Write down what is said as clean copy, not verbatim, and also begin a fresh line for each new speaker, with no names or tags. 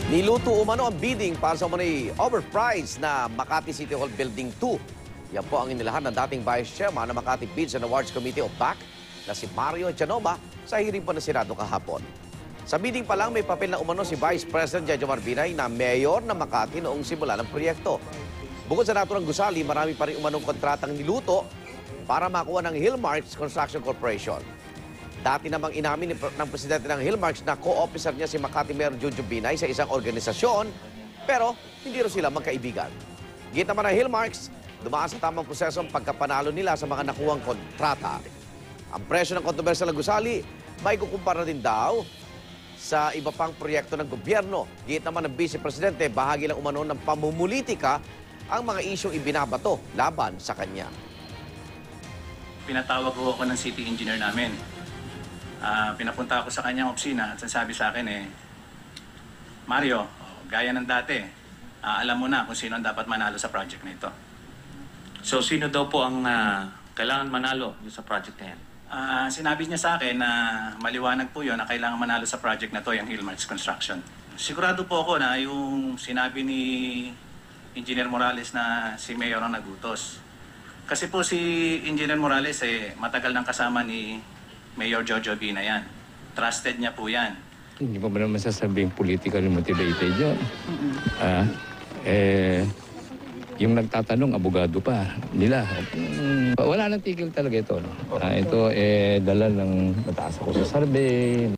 Niluto umano ang bidding para sa umano'y overpriced na Makati City Hall Building 2. Yan po ang inilahan ng dating Vice Chairman ng Makati Bids and Awards Committee o BAC na si Mario Janoma sa hearing po ng Senado kahapon. Sa bidding pa lang may papel na umano si Vice President Jojo Marbinay na mayor ng Makati noong simula ng proyekto. Bukod sa naturang gusali, marami pa rin umanong kontratang niluto para makuha ng Hillmarks Construction Corporation. Dati namang inamin ng presidente ng Hillmarks na co-officer niya si Makati Mayor Jojo Binay sa isang organisasyon, pero hindi rin sila magkaibigan. Gita man ng Hillmarks, dumaan sa tamang proseso ang pagkapanalo nila sa mga nakuhang kontrata. Ang presyo ng kontrobersyal na gusali, may kukumpara din daw sa iba pang proyekto ng gobyerno. Gita man ng Vice Presidente, bahagi lang umano ng pamumulitika ang mga isyong ibinabato laban sa kanya.
Pinatawag ko ako ng city engineer namin. Pinapunta ako sa kanyang opisina at sabi sa akin Mario, gaya ng dati, alam mo na kung sino ang dapat manalo sa project na ito.
So, sino daw po ang kailangan manalo sa project na yan?
Sinabi niya sa akin na maliwanag po yun na kailangan manalo sa project na to, yung Hillmarks Construction. Sigurado po ako na yung sinabi ni Engineer Morales na si Mayor ang nagutos. Kasi po si Engineer Morales matagal nang kasama ni Mayor Jojo Binay yan. Trusted niya po yan.
Hindi pa ba naman sasabing politically motivated yun? Yung nagtatanong, abogado pa nila. Wala nang tigil talaga ito. No? Ito, dala ng mataas ako sa survey.